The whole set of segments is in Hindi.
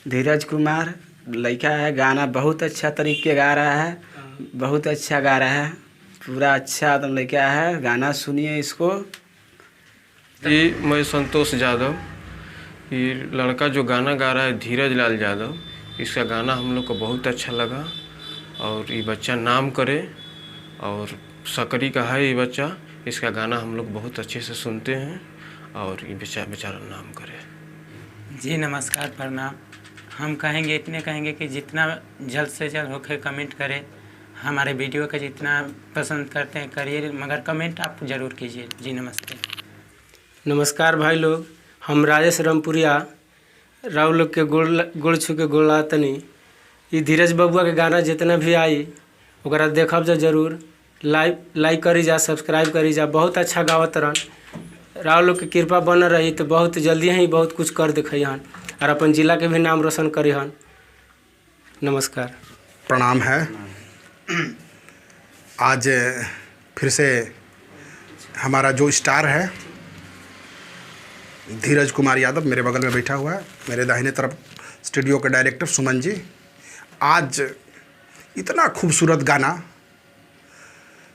धीरज कुमार लड़का है, गाना बहुत अच्छा तरीके गा रहा है, बहुत अच्छा गा रहा है, पूरा अच्छा एकदम लड़का है। गाना सुनिए इसको। जी, मैं संतोष यादव। ये लड़का जो गाना गा रहा है धीरज लाल यादव, इसका गाना हम लोग को बहुत अच्छा लगा। और ये बच्चा नाम करे और सकरी का है ये बच्चा। इसका गाना हम लोग बहुत अच्छे से सुनते हैं और ये बेचारा नाम करे। जी नमस्कार, प्रणाम। हम कहेंगे, इतने कहेंगे कि जितना जल्द से जल्द होकर कमेंट करें। हमारे वीडियो का जितना पसंद करते हैं करिए, मगर कमेंट आप ज़रूर कीजिए। जी नमस्ते। नमस्कार भाई लोग, हम राजेश रामपुरिया राव लोग के गोड़ छू के गोड़ तनी। ये धीरज बबुआ के गाना जितना भी आई ओकरा देखब जा जरूर। लाइक करी जा, सब्सक्राइब करी जा। बहुत अच्छा गावत रहन। राव लोग के कृपा बन रही तो बहुत जल्दी ही बहुत कुछ कर दिखाई हन और अपन जिला के भी नाम रोशन करी हन। नमस्कार, प्रणाम है। आज फिर से हमारा जो स्टार है धीरज कुमार यादव मेरे बगल में बैठा हुआ है, मेरे दाहिने तरफ स्टूडियो के डायरेक्टर सुमन जी। आज इतना खूबसूरत गाना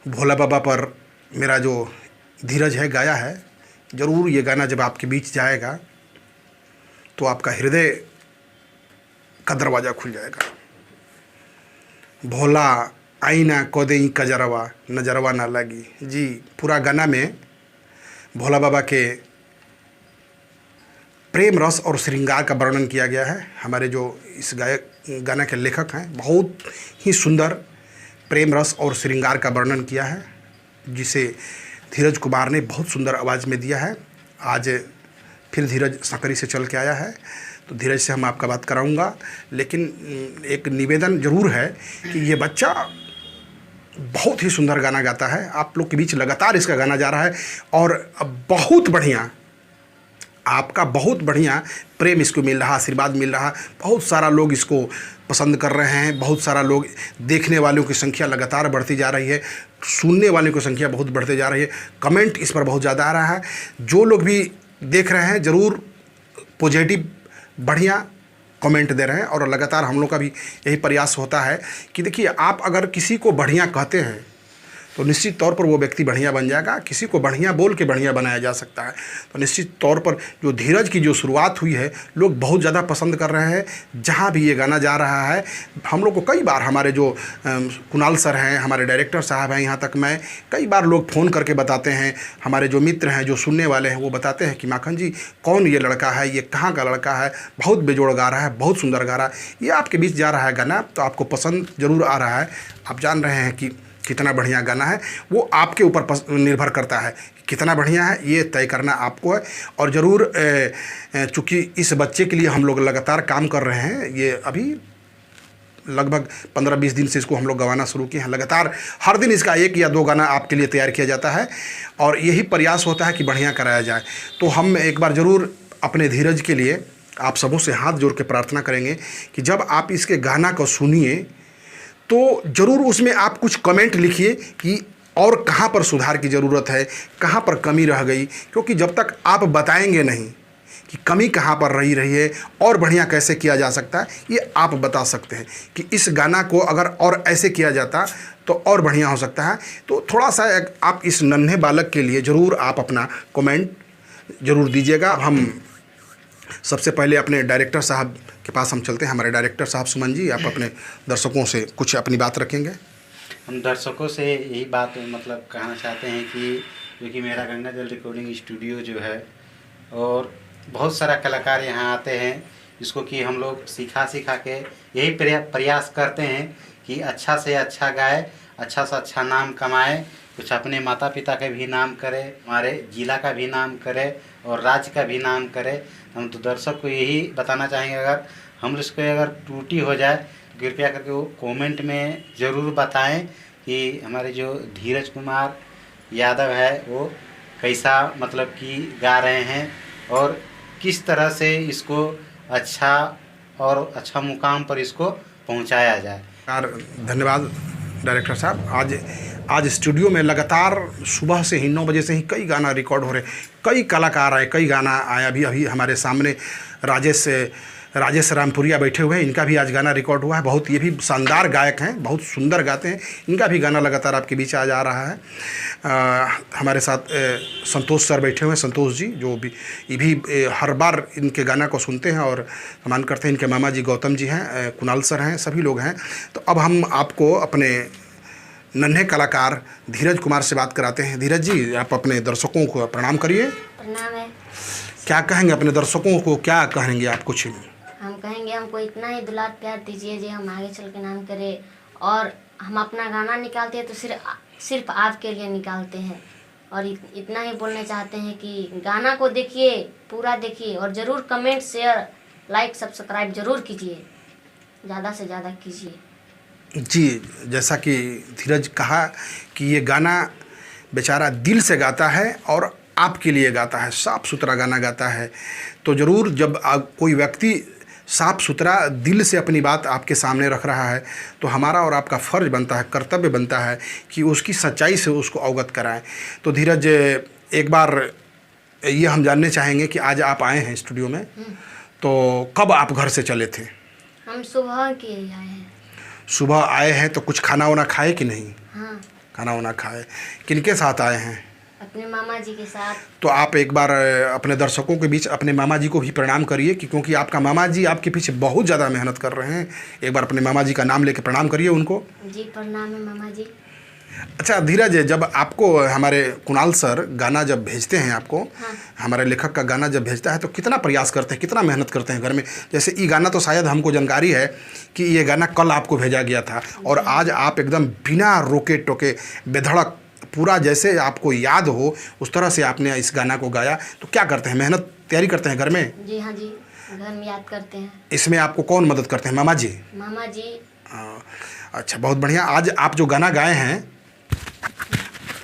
भोला बाबा पर मेरा जो धीरज है गाया है। ज़रूर ये गाना जब आपके बीच जाएगा तो आपका हृदय का दरवाज़ा खुल जाएगा। भोला आईना कोदई कजरवा नजरवा ना लगी। जी, पूरा गाना में भोला बाबा के प्रेम रस और श्रृंगार का वर्णन किया गया है। हमारे जो इस गाना के लेखक हैं, बहुत ही सुंदर प्रेम रस और श्रृंगार का वर्णन किया है, जिसे धीरज कुमार ने बहुत सुंदर आवाज़ में दिया है। आज फिर धीरज सकरी से चल के आया है तो धीरज से हम आपका बात कराऊंगा। लेकिन एक निवेदन ज़रूर है कि ये बच्चा बहुत ही सुंदर गाना गाता है। आप लोग के बीच लगातार इसका गाना जा रहा है और बहुत बढ़िया, आपका बहुत बढ़िया प्रेम इसको मिल रहा, आशीर्वाद मिल रहा। बहुत सारा लोग इसको पसंद कर रहे हैं। बहुत सारा लोग, देखने वालों की संख्या लगातार बढ़ती जा रही है, सुनने वालों की संख्या बहुत बढ़ती जा रही है। कमेंट इस पर बहुत ज़्यादा आ रहा है। जो लोग भी देख रहे हैं ज़रूर पॉजिटिव बढ़िया कमेंट दे रहे हैं और लगातार हम लोग का भी यही प्रयास होता है कि देखिए, आप अगर किसी को बढ़िया कहते हैं तो निश्चित तौर पर वो व्यक्ति बढ़िया बन जाएगा। किसी को बढ़िया बोल के बढ़िया बनाया जा सकता है। तो निश्चित तौर पर जो धीरज की जो शुरुआत हुई है, लोग बहुत ज़्यादा पसंद कर रहे हैं। जहाँ भी ये गाना जा रहा है, हम लोग को कई बार हमारे जो कुणाल सर हैं, हमारे डायरेक्टर साहब हैं, यहाँ तक मैं कई बार लोग फ़ोन करके बताते हैं। हमारे जो मित्र हैं, जो सुनने वाले हैं, वो बताते हैं कि माखन जी कौन ये लड़का है, ये कहाँ का लड़का है, बहुत बेजोड़ गा रहा है, बहुत सुंदर गा रहा है। ये आपके बीच जा रहा है गाना तो आपको पसंद ज़रूर आ रहा है। आप जान रहे हैं कि कितना बढ़िया गाना है। वो आपके ऊपर निर्भर करता है कि कितना बढ़िया है, ये तय करना आपको है। और ज़रूर चूँकि इस बच्चे के लिए हम लोग लगातार काम कर रहे हैं, ये अभी लगभग 15-20 दिन से इसको हम लोग गवाना शुरू किए हैं। लगातार हर दिन इसका 1 या 2 गाना आपके लिए तैयार किया जाता है और यही प्रयास होता है कि बढ़िया कराया जाए। तो हम एक बार ज़रूर अपने धीरज के लिए आप सबों से हाथ जोड़ के प्रार्थना करेंगे कि जब आप इसके गाना को सुनिए तो ज़रूर उसमें आप कुछ कमेंट लिखिए कि और कहाँ पर सुधार की ज़रूरत है, कहाँ पर कमी रह गई। क्योंकि जब तक आप बताएंगे नहीं कि कमी कहाँ पर रही है और बढ़िया कैसे किया जा सकता है, ये आप बता सकते हैं कि इस गाना को अगर और ऐसे किया जाता तो और बढ़िया हो सकता है। तो थोड़ा सा आप इस नन्हे बालक के लिए ज़रूर आप अपना कमेंट ज़रूर दीजिएगा। हम सबसे पहले अपने डायरेक्टर साहब के पास हम चलते हैं। हमारे डायरेक्टर साहब सुमन जी, आप अपने दर्शकों से कुछ अपनी बात रखेंगे। हम दर्शकों से यही बात मतलब कहना चाहते हैं कि क्योंकि मेरा गंगा जल रिकॉर्डिंग स्टूडियो जो है और बहुत सारा कलाकार यहाँ आते हैं, जिसको कि हम लोग सिखा के यही प्रयास करते हैं कि अच्छा से अच्छा गाए, अच्छा से अच्छा नाम कमाए, कुछ अपने माता पिता का भी नाम करे, हमारे ज़िला का भी नाम करे और राज्य का भी नाम करे। हम तो दर्शक को यही बताना चाहेंगे, अगर हम इसको अगर त्रुटि हो जाए तो कृपया करके वो कमेंट में ज़रूर बताएं कि हमारे जो धीरज कुमार यादव है वो कैसा मतलब कि गा रहे हैं और किस तरह से इसको अच्छा और अच्छा मुकाम पर इसको पहुंचाया जाए। धन्यवाद डायरेक्टर साहब। आज स्टूडियो में लगातार सुबह से ही 9 बजे से ही कई गाना रिकॉर्ड हो रहे, कई कलाकार आए, कई गाना आया। अभी हमारे सामने राजेश राजेश रामपुरिया बैठे हुए हैं, इनका भी आज गाना रिकॉर्ड हुआ है। बहुत ये भी शानदार गायक हैं, बहुत सुंदर गाते हैं। इनका भी गाना लगातार आपके बीच आज आ रहा है। हमारे साथ संतोष सर बैठे हुए हैं, संतोष जी, जो भी ये भी हर बार इनके गाना को सुनते हैं और सम्मान करते हैं। इनके मामा जी गौतम जी हैं, कुणाल सर हैं, सभी लोग हैं। तो अब हम आपको अपने नन्हे कलाकार धीरज कुमार से बात कराते हैं। धीरज जी, आप अपने दर्शकों को प्रणाम करिए। प्रणाम है। क्या कहेंगे अपने दर्शकों को, क्या कहेंगे आप कुछ? हम कहेंगे हमको इतना ही दुलार प्यार दीजिए जो हम आगे चल के नाम करें, और हम अपना गाना निकालते हैं तो सिर्फ आपके लिए निकालते हैं। और इतना ही बोलना चाहते हैं कि गाना को देखिए, पूरा देखिए, और ज़रूर कमेंट, शेयर, लाइक, सब्सक्राइब ज़रूर कीजिए, ज़्यादा से ज़्यादा कीजिए। जी, जैसा कि धीरज कहा कि ये गाना बेचारा दिल से गाता है और आपके लिए गाता है, साफ़ सुथरा गाना गाता है। तो ज़रूर जब कोई व्यक्ति साफ़ सुथरा दिल से अपनी बात आपके सामने रख रहा है तो हमारा और आपका फ़र्ज़ बनता है, कर्तव्य बनता है कि उसकी सच्चाई से उसको अवगत कराएं। तो धीरज, एक बार ये हम जानने चाहेंगे कि आज आप आए हैं स्टूडियो में, तो कब आप घर से चले थे? हम सुबह के आए हैं। सुबह आए हैं तो कुछ खाना वाना खाए कि नहीं? हाँ, खाना वाना खाए। किनके साथ आए हैं? अपने मामा जी के साथ। तो आप एक बार अपने दर्शकों के बीच अपने मामा जी को भी प्रणाम करिए, क्योंकि आपका मामा जी आपके पीछे बहुत ज़्यादा मेहनत कर रहे हैं। एक बार अपने मामा जी का नाम लेके प्रणाम करिए उनको। जी प्रणाम है मामा जी। अच्छा धीरज, जब आपको हमारे कुणाल सर गाना जब भेजते हैं आपको, हाँ। हमारे लेखक का गाना जब भेजता है तो कितना प्रयास करते हैं, कितना मेहनत करते हैं घर में? जैसे ये गाना तो शायद हमको जानकारी है कि ये गाना कल आपको भेजा गया था और आज आप एकदम बिना रोके टोके बेधड़क पूरा जैसे आपको याद हो उस तरह से आपने इस गाना को गाया। तो क्या करते हैं, मेहनत तैयारी करते हैं घर में? जी हाँ जी, घर में याद करते हैं। इसमें आपको कौन मदद करते हैं? मामा जी? मामा जी। अच्छा, बहुत बढ़िया। आज आप जो गाना गाए हैं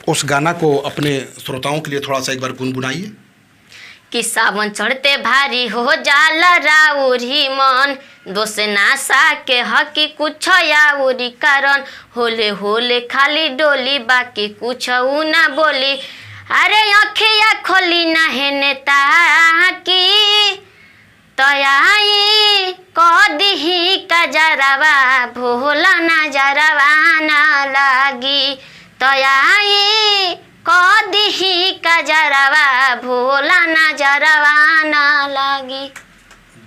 उस गाना को अपने श्रोताओं के लिए थोड़ा सा एक बार गुनगुनाइए। कि सावन चढ़ते भारी हो जाला राउरी मन, दोष नासा के हकी कुछ याउरी कारण, होले होले खाली डोली बाकी कुछ ना बोली, अरे अखिया खोली ना है नेता की तयाई कदी का जरावा भोला ना जरावा ना लागी, तयाई कदी का जरावा भोला ना जरावा ना लागी।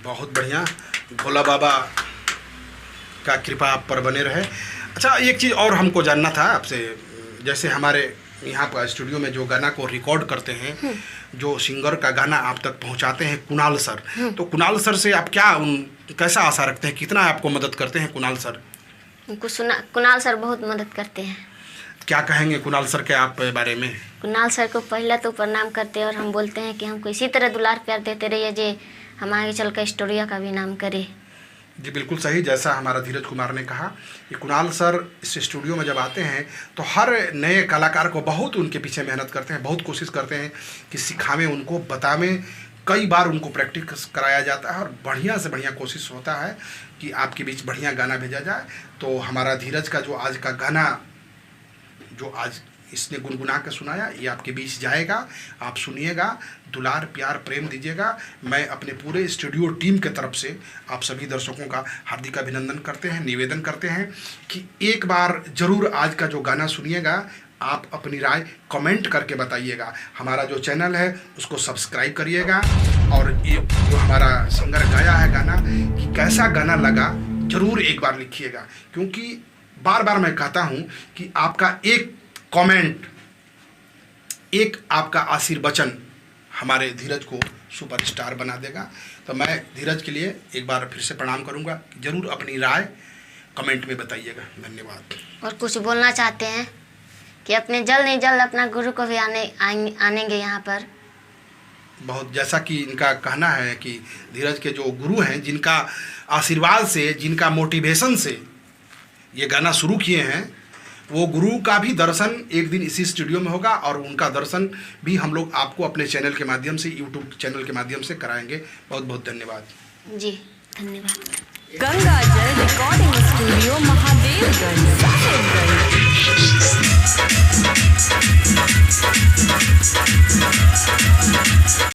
बहुत बढ़िया, भोला बाबा का कृपा आप पर बने रहे। अच्छा, एक चीज़ और हमको जानना था आपसे, जैसे हमारे यहाँ पर स्टूडियो में जो गाना को रिकॉर्ड करते हैं, जो सिंगर का गाना आप तक पहुँचाते हैं कुणाल सर, तो कुणाल सर से आप क्या कैसा आशा रखते हैं, कितना आपको मदद करते हैं कुणाल सर? कुणाल सर बहुत मदद करते हैं। क्या कहेंगे कुणाल सर के आप बारे में? कुणाल सर को पहले तो प्रणाम करते हैं और हम बोलते हैं कि हमको इसी तरह दुलार प्यार देते रहिए जे हम आगे चल कर स्टूडियो का भी नाम करें। जी बिल्कुल सही, जैसा हमारा धीरज कुमार ने कहा कि कुणाल सर इस स्टूडियो में जब आते हैं तो हर नए कलाकार को बहुत उनके पीछे मेहनत करते हैं, बहुत कोशिश करते हैं कि सिखावें उनको, बतावें। कई बार उनको प्रैक्टिस कराया जाता है और बढ़िया से बढ़िया कोशिश होता है कि आपके बीच बढ़िया गाना भेजा जाए। तो हमारा धीरज का जो आज का गाना जो आज इसने गुनगुना के सुनाया, ये आपके बीच जाएगा, आप सुनिएगा, दुलार प्यार प्रेम दीजिएगा। मैं अपने पूरे स्टूडियो टीम के तरफ से आप सभी दर्शकों का हार्दिक अभिनंदन करते हैं, निवेदन करते हैं कि एक बार ज़रूर आज का जो गाना सुनिएगा, आप अपनी राय कमेंट करके बताइएगा। हमारा जो चैनल है उसको सब्सक्राइब करिएगा और ये जो हमारा सिंगर गाया है गाना कि कैसा गाना लगा ज़रूर एक बार लिखिएगा, क्योंकि बार बार मैं कहता हूँ कि आपका एक कमेंट, एक आपका आशीर्वचन हमारे धीरज को सुपरस्टार बना देगा। तो मैं धीरज के लिए एक बार फिर से प्रणाम करूंगा, ज़रूर अपनी राय कमेंट में बताइएगा। धन्यवाद। और कुछ बोलना चाहते हैं कि अपने जल्द ही जल्द अपना गुरु को भी आनेंगे यहाँ पर। बहुत, जैसा कि इनका कहना है कि धीरज के जो गुरु हैं, जिनका आशीर्वाद से, जिनका मोटिवेशन से ये गाना शुरू किए हैं, वो गुरु का भी दर्शन एक दिन इसी स्टूडियो में होगा और उनका दर्शन भी हम लोग आपको अपने चैनल के माध्यम से, यूट्यूब चैनल के माध्यम से कराएंगे। बहुत बहुत धन्यवाद। जी धन्यवाद। गंगा जल रिकॉर्डिंग स्टूडियो, महादेवगंज, साहेबगंज।